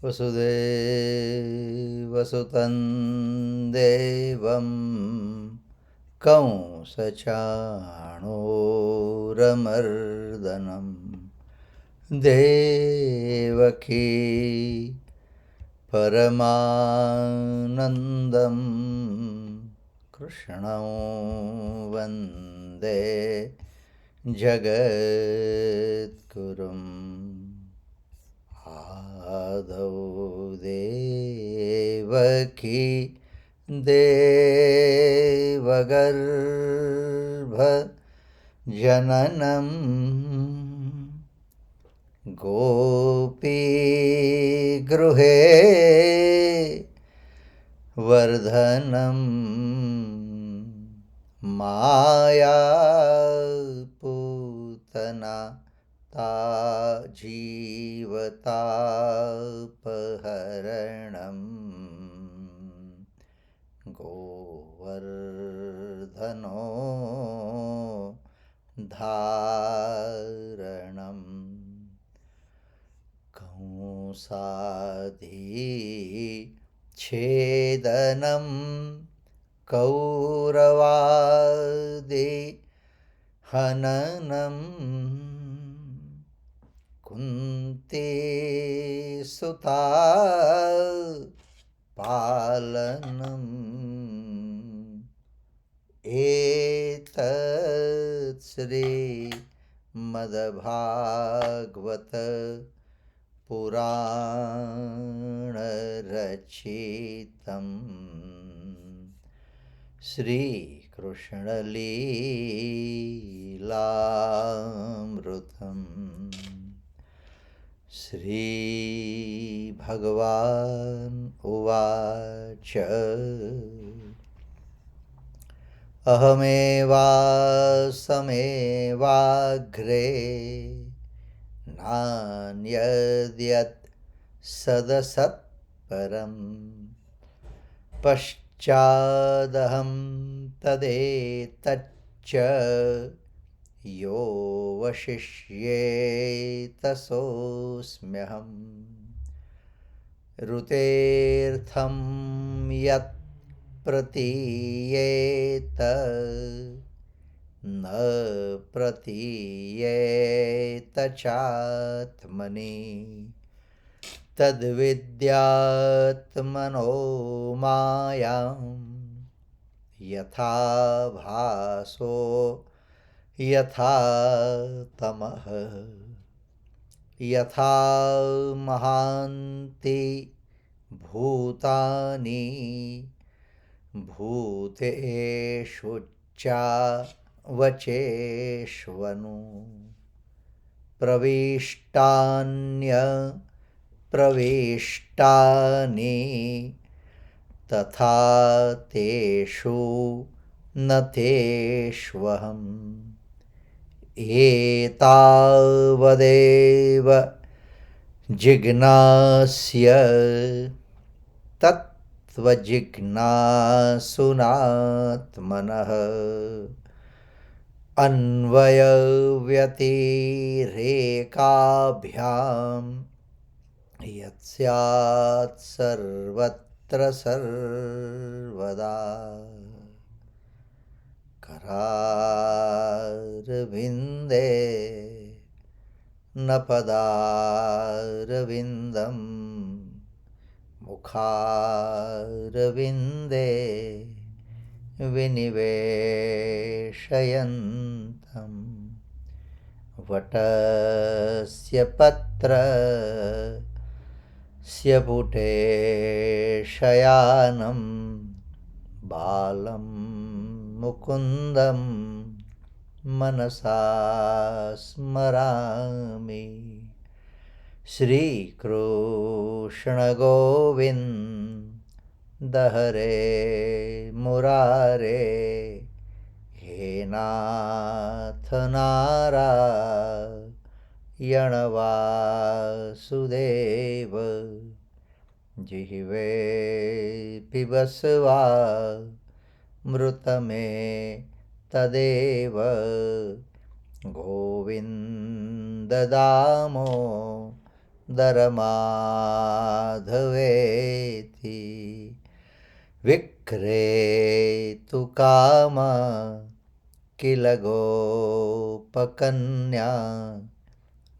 वसुदेवसुतं देवं कंसचाणूरमर्दनं देवकी परमानन्दं कृष्णं वन्दे जगद्गुरुम् आदौ देवकी देवगर्भजननं गोपीगृहे वर्धनं मायापूतना जीवतापहरणं गोवर्धनो धारणं कंसाधिच्छेदनं कौरवादि हननं कुन्ती सुता पालनम् एतत् श्रीमद्भागवत पुराणरचितं श्रीकृष्णलीलामृतम् श्रीभगवान् उवाच अहमेवासमेवाग्रे नान्यद्यत् सदसत्परं पश्चादहं तदेतच्च यो वशिष्येत सोऽस्म्यहम् ऋतेऽर्थं यत् प्रतीयेत न प्रतीयेत चात्मनि तद्विद्यात्मनो मायां यथा भासो यथा तमः यथा महान्ति भूतानि भूतेषु वचेष्वनु प्रविष्टानि तथा तेषु न तेष्वहम् एतावदेव जिज्ञास्य तत्त्वजिज्ञासुनात्मनः अन्वयव्यतिरेकाभ्यां यत्स्यात् सर्वत्र सर्वदा करारविन्दे न पदारविन्दं मुखारविन्दे विनिवेशयन्तं वटस्य पत्रस्य पुटे शयानं बालं मुकुन्दं मनसा स्मरामि श्रीकृष्णगोविन्द हरे मुरारे हे नाथ नारायण वासुदेव जिह्वे पिबस्वा मृतमे तदेव गोविन्द दामो दरमाधवेति विक्रेतु काम किल गोपकन्या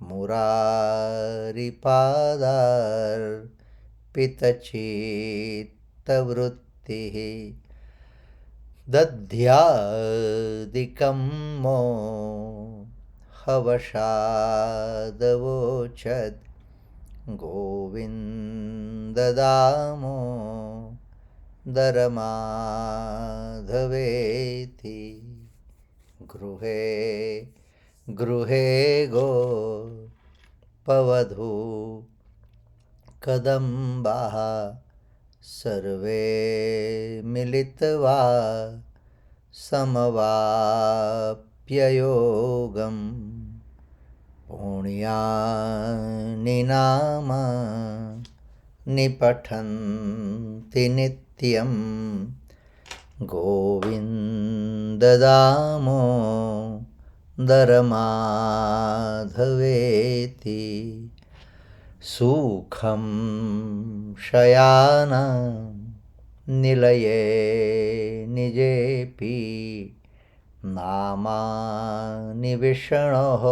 मुरारिपादार्पितचित्तवृत्तिः दध्यादिकं मोहवशादवोचद् गोविन्ददामो दरमाधवेति गृहे गृहे गोपवधू कदम्बाः सर्वे मिलित्वा समवाप्ययोगं पुण्यानि नाम निपठन्ति नित्यं गोविन्ददामो दरमाधवेति सुखं शयाना निलये निजेपि नामानि विष्णोः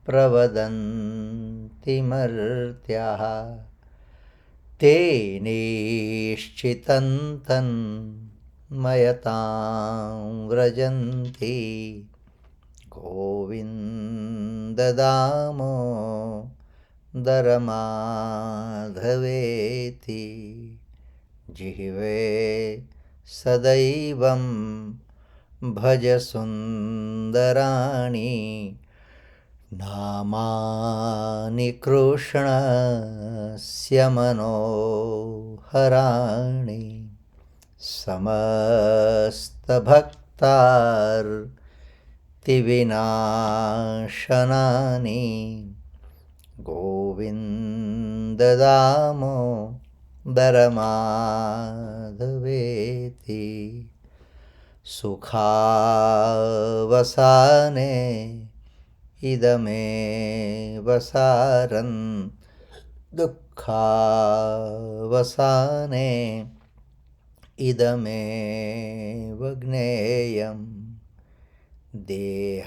प्रवदन्ति मर्त्याः ते निश्चितं तन्मयतां व्रजन्ति गोविन्ददामो दरमाधवेति जिह्वे सदैवं भज सुन्दराणि नामानि कृष्णस्य मनोहराणि समस्तभक्तार्तिविनाशनानि गोविन्ददामो दरमाधवेति सुखावसाने इदमेव सारं दुःखावसाने इदमेव ज्ञेयं देहावसाने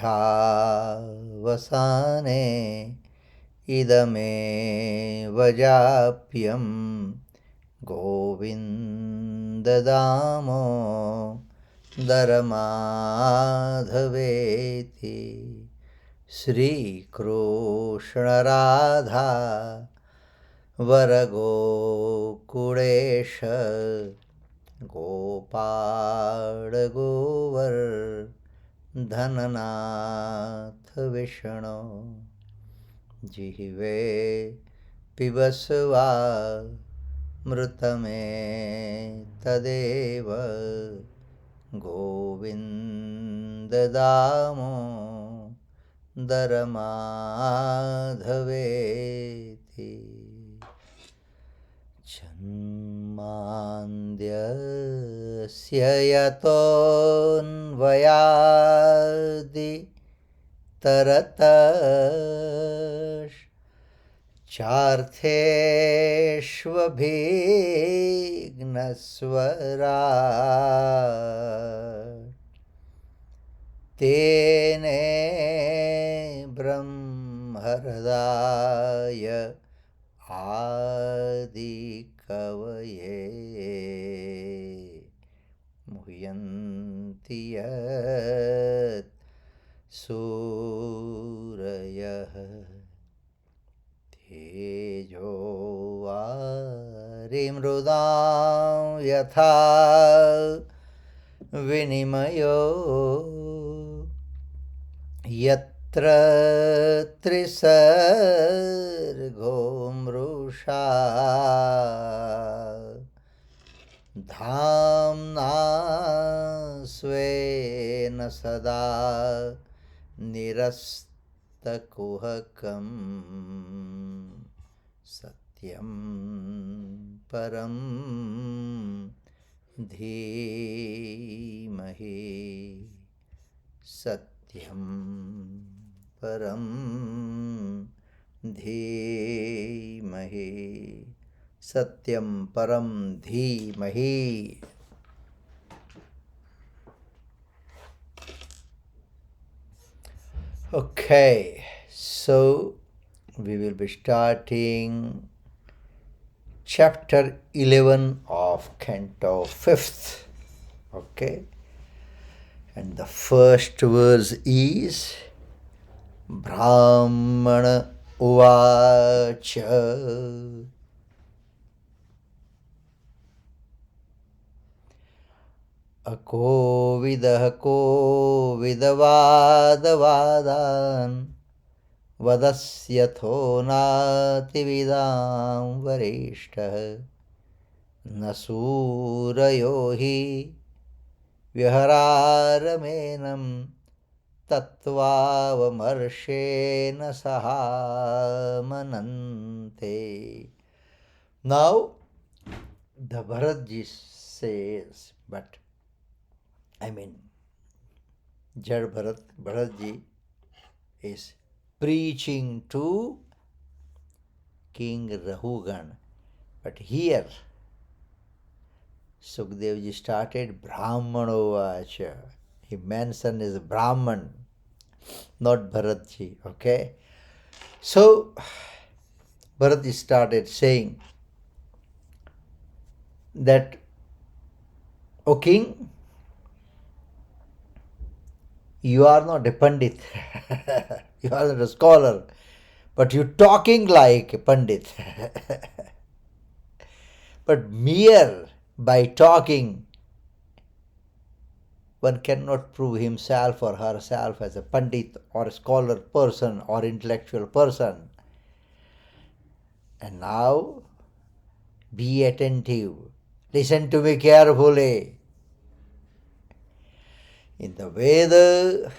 इदमेव जाप्यं गोविन्ददामो दरमाधवेति श्रीकृष्णराधा वरगोकुलेश गोपाळगोवर्धननाथ विष्णो जिह्वे पिबस्वा मृतमे तदेव गोविन्ददामो दरमाधवेति जन्मान्द्यस्य यतोऽन्वयादि चार्थेष्वभिघ्नस्वराट् तेने ब्रह्महृदाय आदिकवये मुह्यन्ति यत् सूरयः तेजो वारिमृदां यथा विनिमयो यत्र त्रिसर्गो मृषा धाम्ना स्वेन सदा निरस्तकुहकं सत्यं परं धीमहि सत्यं परं धीमहि विद्महे सत्यं परं धीमहि. Okay, so we will be starting chapter 11 of Canto 5th. Okay, and the first verse is Brahmana Uvacha. Akovidah kovidavadavadan Vadasyatho natividam varishtah Nasurayohi Vihararamenam Tattvavamarshena sahamanante. Now the Bharatji says, but Jad Bharatji is preaching to King Rahugan. But here, Sukadevji started Brahmano Vacha. He mentioned as Brahman, not Bharatji. Okay? So, Bharatji started saying that, O king, you are not a Pandit, you are not a scholar, but you're talking like a Pandit. But mere by talking, one cannot prove himself or herself as a Pandit or a scholar person or intellectual person. And now, be attentive. Listen to me carefully. In the Veda,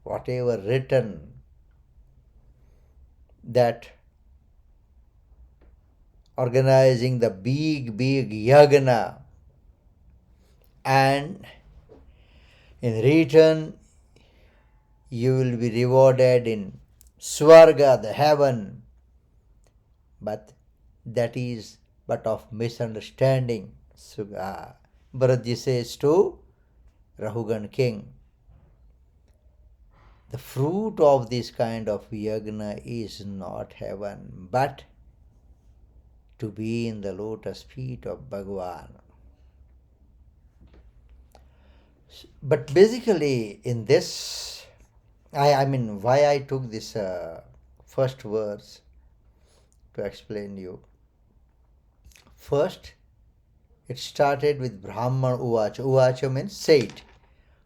whatever written, that organizing the big yagna, and in return you will be rewarded in Swarga, the heaven. But that is but of misunderstanding. Bharatji says to Rahugan king, the fruit of this kind of yagna is not heaven, but to be in the lotus feet of Bhagwan. But basically in this, why I took this first verse to explain you. First, it started with Brahman Uvacha. Uvacha means said.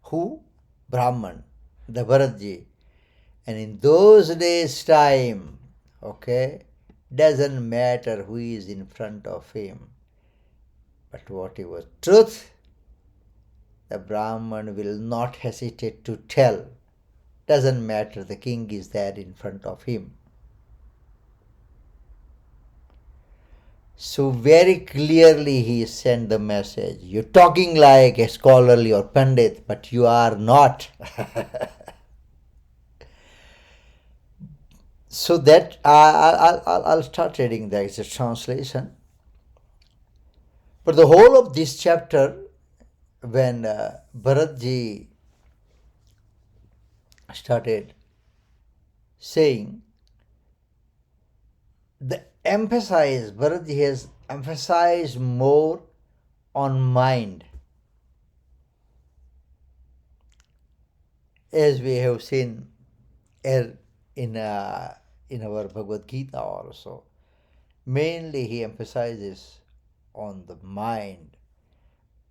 Who? Brahman, the Bharatji. And in those days' time, okay, doesn't matter who is in front of him, but whatever truth, the Brahman will not hesitate to tell. Doesn't matter, the king is there in front of him. So very clearly he sent the message. You're talking like a scholarly or Pandit, but you are not. So that I'll start reading that. It's a translation. But the whole of this chapter, when Bharatji started saying, Bharatji has emphasized more on mind. As we have seen in our Bhagavad Gita also, mainly he emphasizes on the mind.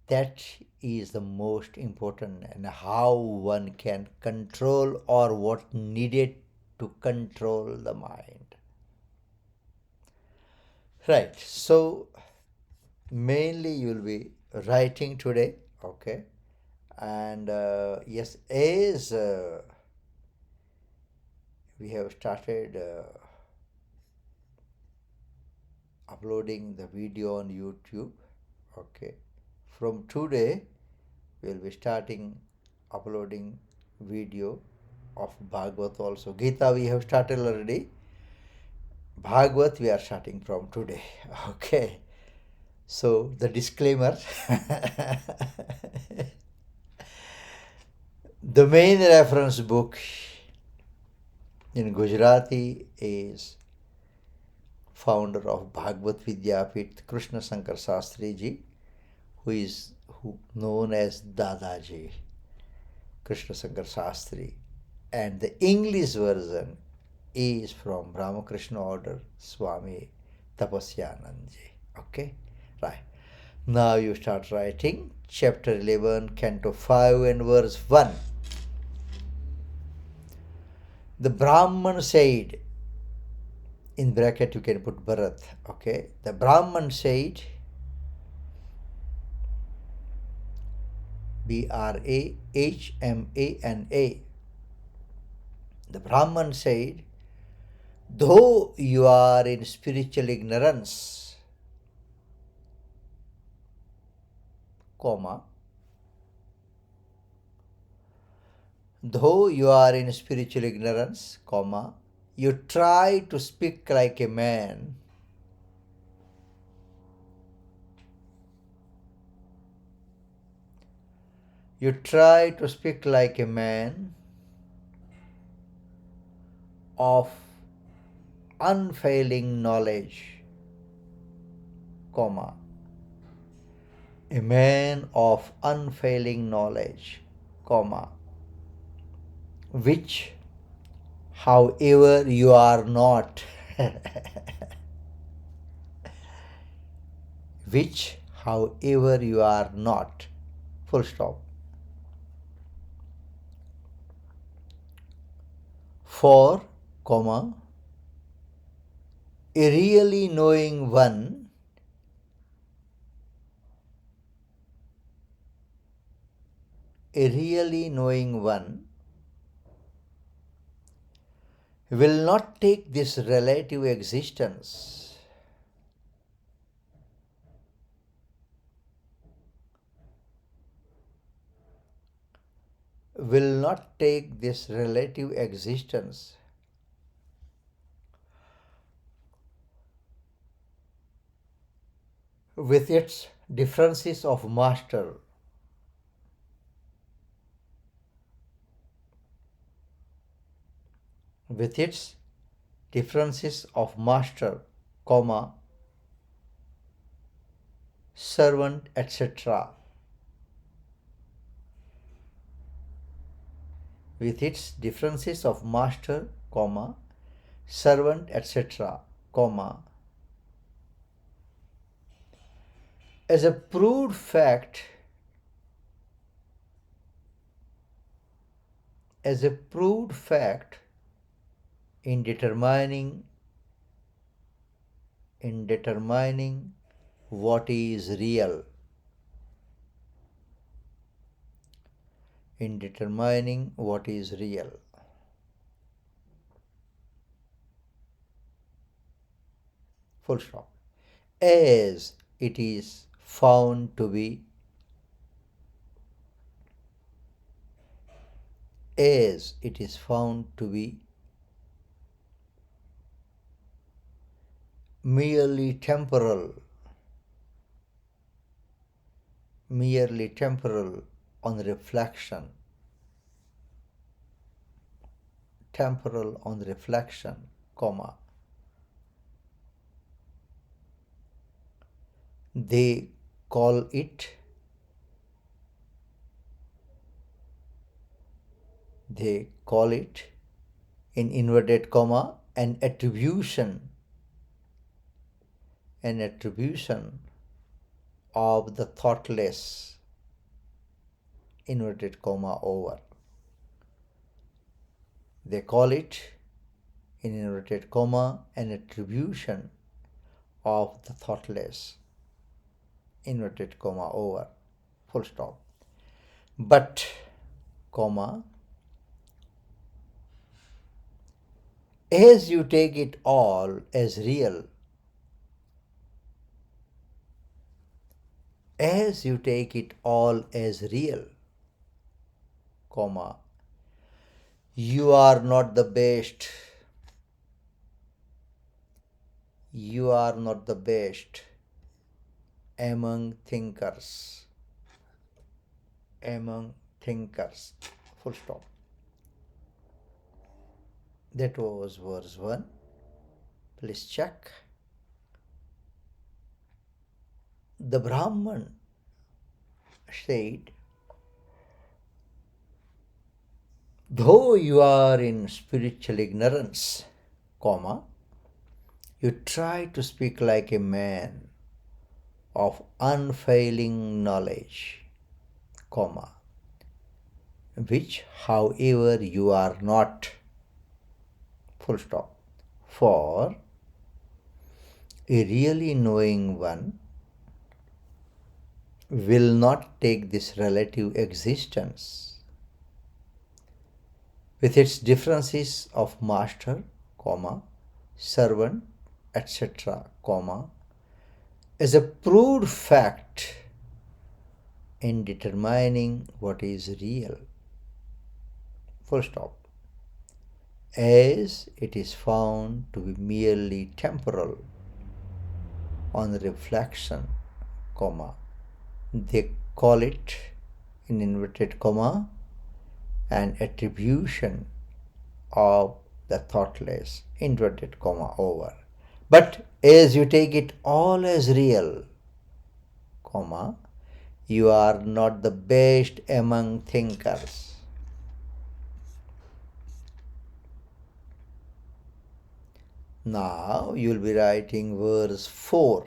That is the most important, and how one can control or what needed to control the mind. Right, so mainly you will be writing today, okay? And yes, as we have started uploading the video on YouTube, okay? From today, we will be starting uploading video of Bhagwat also. Gita we have started already, Bhagwat we are starting from today. Okay. So the disclaimer. The main reference book in Gujarati is founder of Bhagvat Vidyapit, Krishna Shankar Shastri ji, who known as Dadaji, Krishna Shankar Shastri. And the English version is from Ramakrishna Order Swami Tapasyanandji. Okay? Right. Now you start writing chapter 11, Canto 5 and verse 1. The Brahman said, in bracket you can put Bharat, okay? The Brahman said, Brahmana. The Brahman said, though you are in spiritual ignorance, comma, though you are in spiritual ignorance, comma, you try to speak like a man, you try to speak like a man of unfailing knowledge, comma, a man of unfailing knowledge, comma, which, however, you are not, which, however, you are not, full stop. For, comma, a really knowing one will not take this relative existence, will not take this relative existence with its differences of master, with its differences of master, comma, servant, etc., with its differences of master, comma, servant, etc., comma, as a proved fact, in determining what is real, in determining what is real. Full stop. As it is found to be, as it is found to be merely temporal on reflection, comma, they call it in inverted comma an attribution of the thoughtless, inverted comma over. They call it in inverted comma an attribution of the thoughtless, inverted comma over, full stop. But, comma, as you take it all as real, comma, you are not the best, You are not the best among thinkers. Among thinkers. Full stop. That was verse 1. Please check. The Brahman said, though you are in spiritual ignorance, comma, you try to speak like a man of unfailing knowledge, comma, which, however, you are not, full stop. For a really knowing one will not take this relative existence with its differences of master, comma, servant, etc., comma, as a proved fact in determining what is real, full stop, as it is found to be merely temporal on reflection, comma. They call it, in inverted comma, an attribution of the thoughtless, inverted comma, over. But as you take it all as real, comma, you are not the best among thinkers. Now you will be writing verse 4.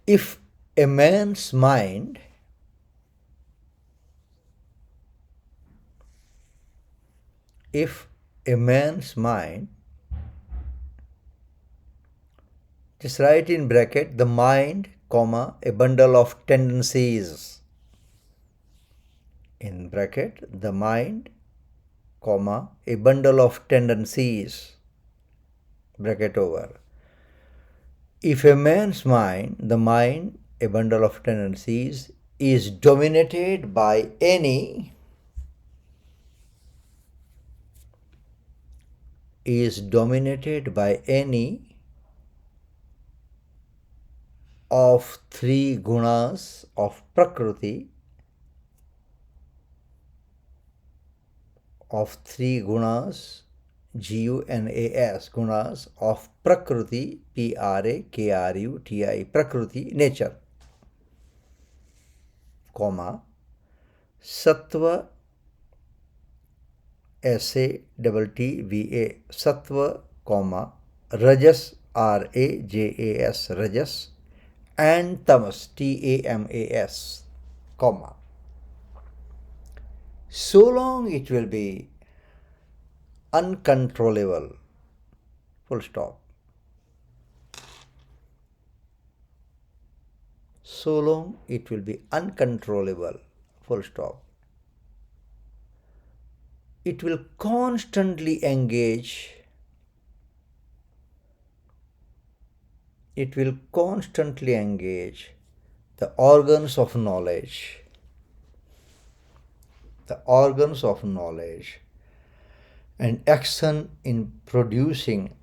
If a man's mind just write in bracket the mind, comma, a bundle of tendencies, in bracket the mind, comma, a bundle of tendencies, bracket over. If a man's mind, the mind, a bundle of tendencies, is dominated by any of three gunas of Prakriti, Gunas, gunas of Prakriti, Prakruti, nature, comma, Sattva, Sattva, Sattva, comma, Rajas, Rajas, Rajas, and Tamas, Tamas, comma. So long it will be uncontrollable, full stop. So long it will be uncontrollable, full stop. It will constantly engage the organs of knowledge, and action in producing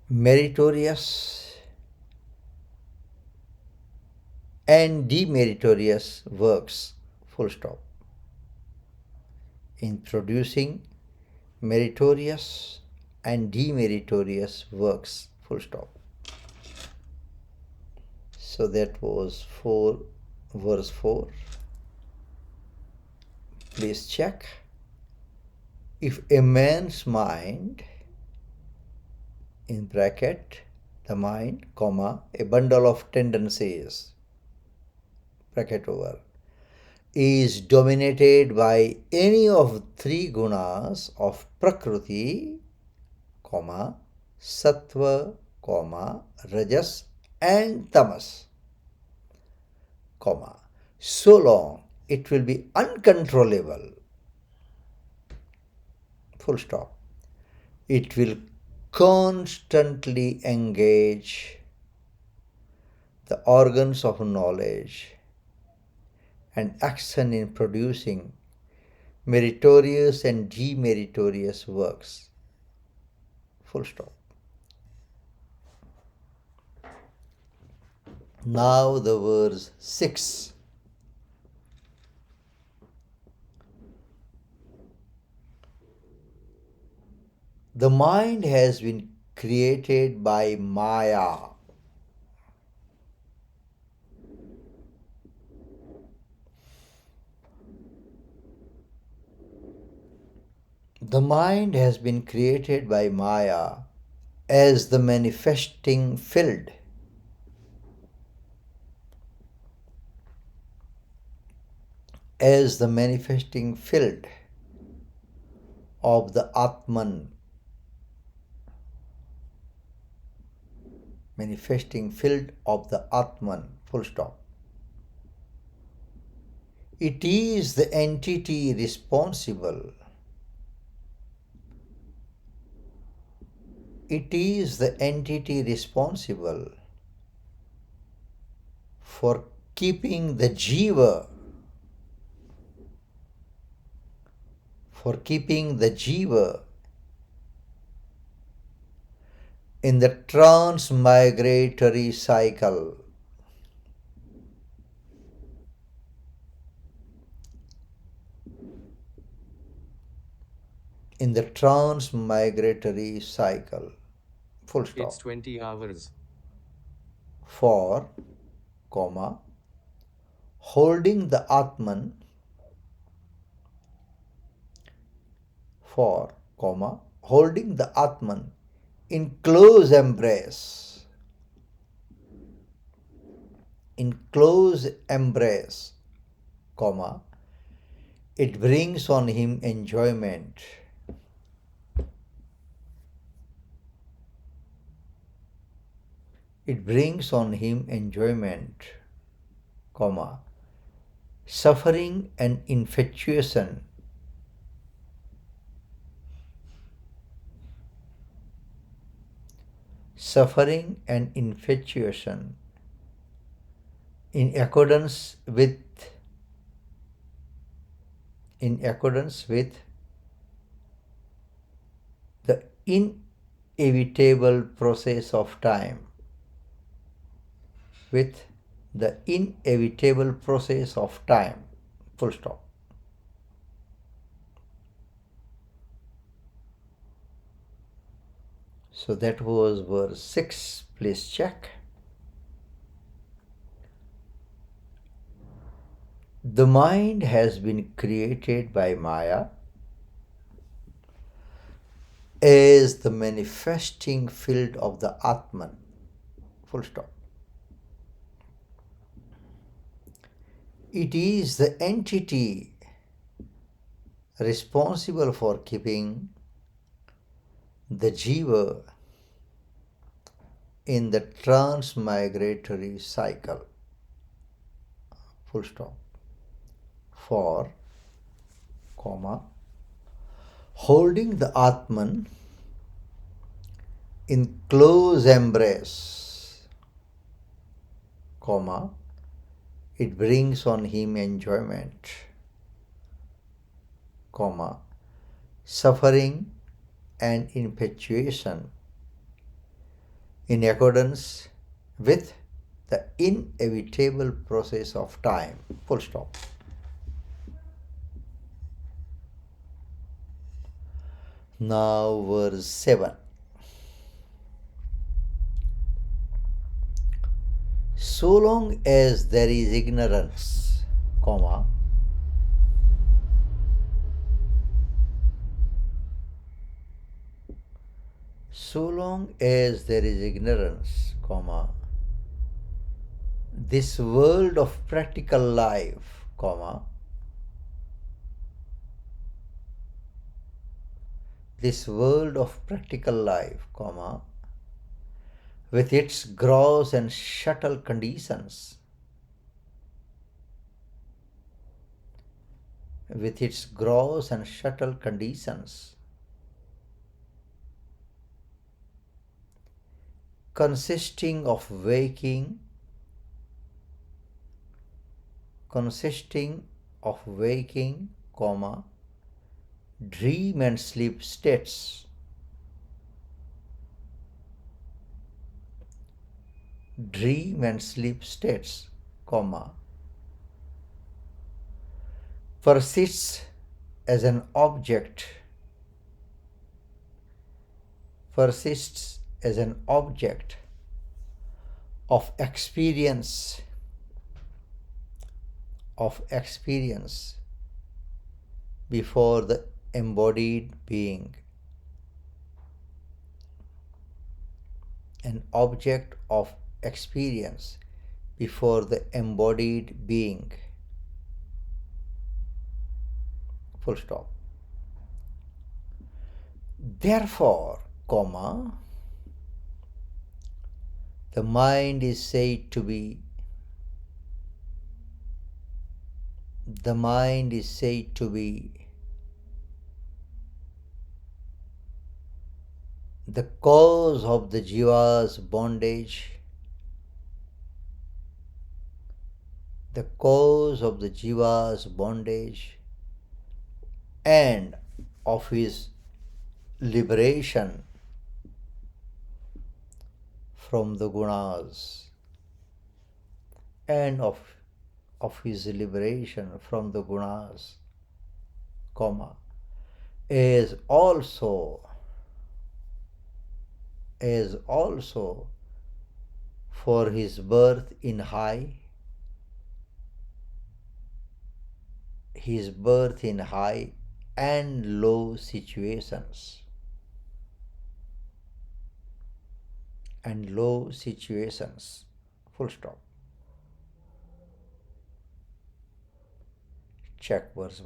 meritorious and demeritorious works, full stop. In producing meritorious and demeritorious works, full stop. So that was verse 4. Please check. If a man's mind, in bracket, the mind, comma, a bundle of tendencies, bracket over, is dominated by any of three gunas of Prakriti, comma, Sattva, comma, Rajas, and Tamas, comma, so long it will be uncontrollable, full stop. It will constantly engage the organs of knowledge and action in producing meritorious and demeritorious works. Full stop. Now the verse 6. The mind has been created by Maya. The mind has been created by Maya as the manifesting field. As the manifesting field of the Atman. Manifesting field of the Atman. Full stop. It is the entity responsible. It is the entity responsible for keeping the jiva, in the transmigratory cycle. In the transmigratory cycle. Full stop. It's 20 hours. For, holding the Atman. For, holding the Atman in close embrace. In close embrace, it brings on him enjoyment. It brings on him enjoyment, suffering and infatuation. Suffering and infatuation in accordance with the inevitable process of time. With the inevitable process of time. Full stop. So that was verse 6. Please check. The mind has been created by Maya as the manifesting field of the Atman. Full stop. It is the entity responsible for keeping the jiva in the transmigratory cycle. Full stop. For, holding the Atman in close embrace, it brings on him enjoyment, suffering and infatuation in accordance with the inevitable process of time. Full stop. Now verse 7. So long as there is ignorance, so long as there is ignorance, this world of practical life, this world of practical life, with its gross and subtle conditions, consisting of waking, consisting of waking, comma, dream and sleep states. Dream and sleep states, comma, persists as an object, persists as an object of experience, before the embodied being, an object of experience before the embodied being, full stop. Therefore, comma, the mind is said to be the cause of the jiva's bondage, the cause of the jiva's bondage and of his liberation from the gunas, and of his liberation from the gunas, comma, is also for his birth in high, and low situations, full stop. Check verse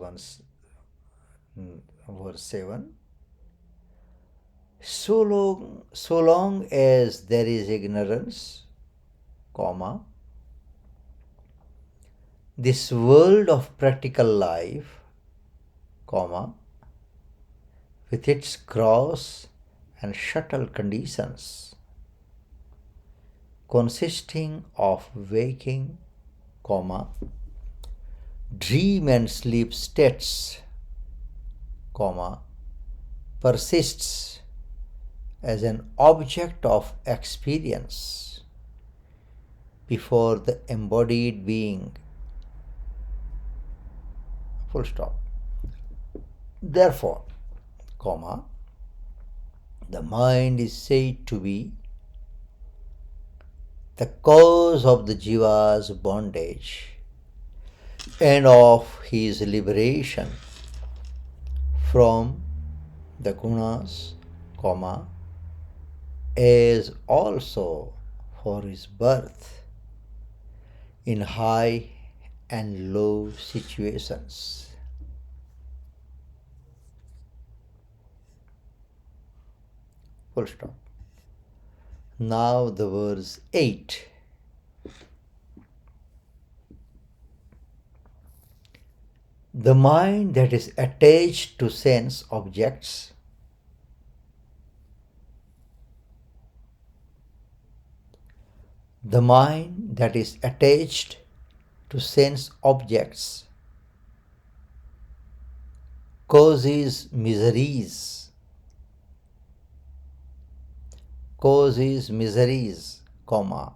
7. So long as there is ignorance, comma, this world of practical life, comma, with its gross and subtle conditions, consisting of waking, comma, dream and sleep states, comma, persists as an object of experience before the embodied being, full stop. Therefore, comma, the mind is said to be the cause of the jiva's bondage and of his liberation from the gunas, comma, as also for his birth in high and low situations. Full stop. Now the verse 8. The mind that is attached to sense objects causes miseries, comma,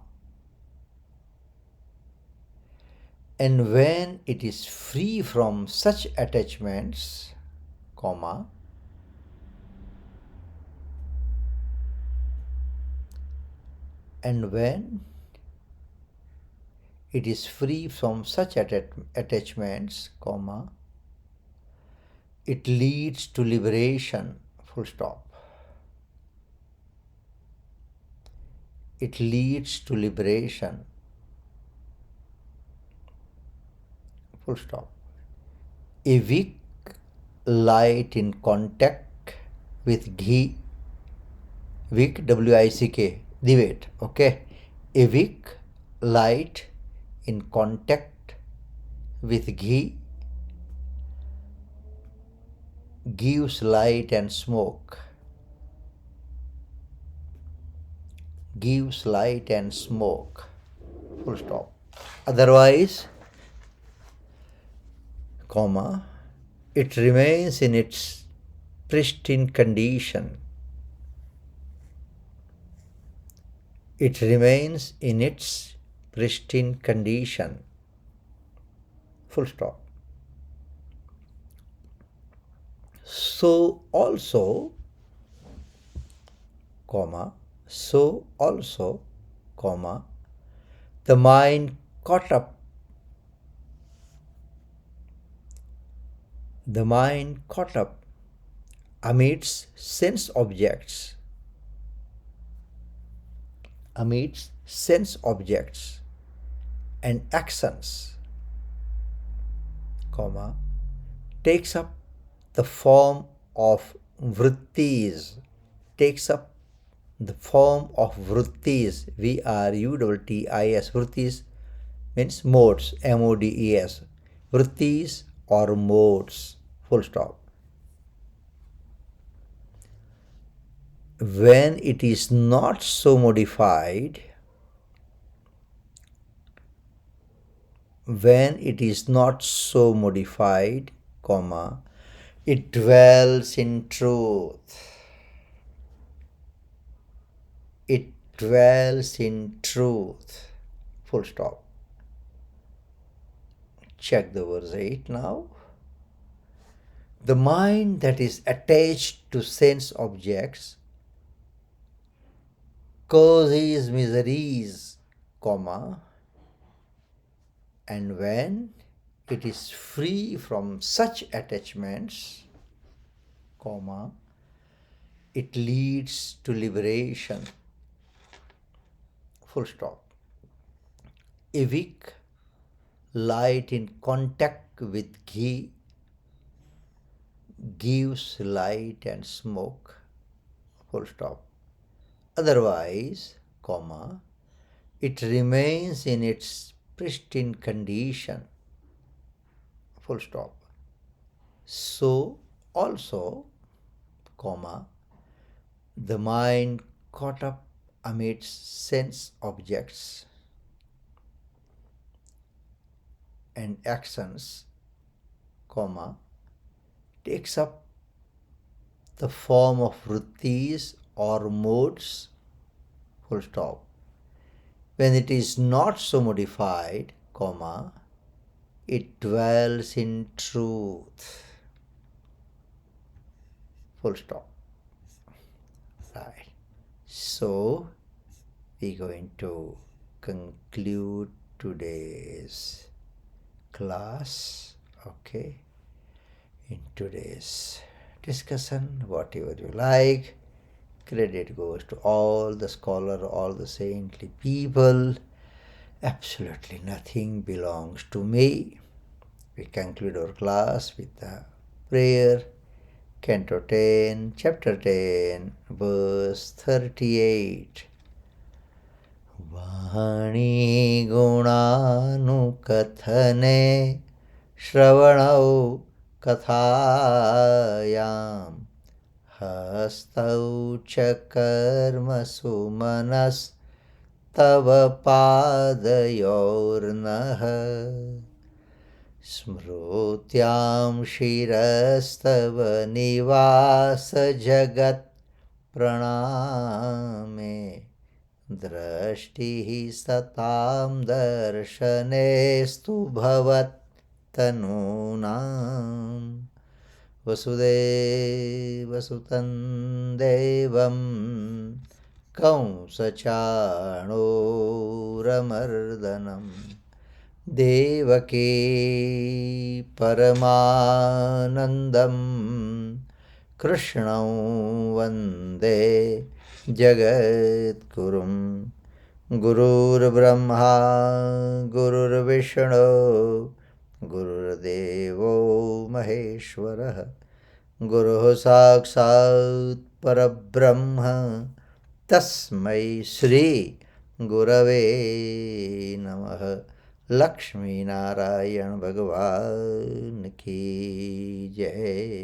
and when it is free from such attachments, comma, and when it is free from such attachments, comma, it leads to liberation, full stop. It leads to liberation, full stop. A weak light in contact with ghee, wick, W-I-C-K, divet, okay? A weak light in contact with ghee gives light and smoke. Full stop. Otherwise, comma, it remains in its pristine condition. It remains in its pristine condition. Full stop. So also, comma, so also, comma, the mind caught up amidst sense objects and actions, comma, takes up the form of vrittis, V-R-U-T-T-I-S. Vrittis means modes, M-O-D-E-S. Vrittis or modes, full stop. When it is not so modified, comma, it dwells in truth. Full stop. Check the verse 8 now. The mind that is attached to sense objects causes miseries, comma, and when it is free from such attachments, comma, it leads to liberation. Full stop. A wick light in contact with ghee gives light and smoke. Full stop. Otherwise, comma, it remains in its pristine condition. Full stop. So also, comma, the mind caught up amidst sense objects and actions, comma, takes up the form of vrittis or modes, full stop. When it is not so modified, comma, it dwells in truth. Full stop. Right. So, we're going to conclude today's class, okay? In today's discussion, whatever you like, credit goes to all the scholar, all the saintly people. Absolutely nothing belongs to me. We conclude our class with the prayer. Canto 10, chapter 10, verse 38. Vani gunanukathane shravanau kathayam hastau cha karmasu manas tava padayornaha smrutyam shirastava nivasa jagat praname drashtihi satam darshanestu bhavat tanunam vasudevasutam devam कंसचाणूरमर्दनम् Devaki परमानन्दं कृष्णं वन्दे जगद्गुरुं गुरुर्ब्रह्मा गुरुर्विष्णु गुरुर्देवो महेश्वरः गुरुः साक्षात् परब्रह्म तस्मै श्री गुरवे नमः। लक्ष्मी नारायण भगवान की जय।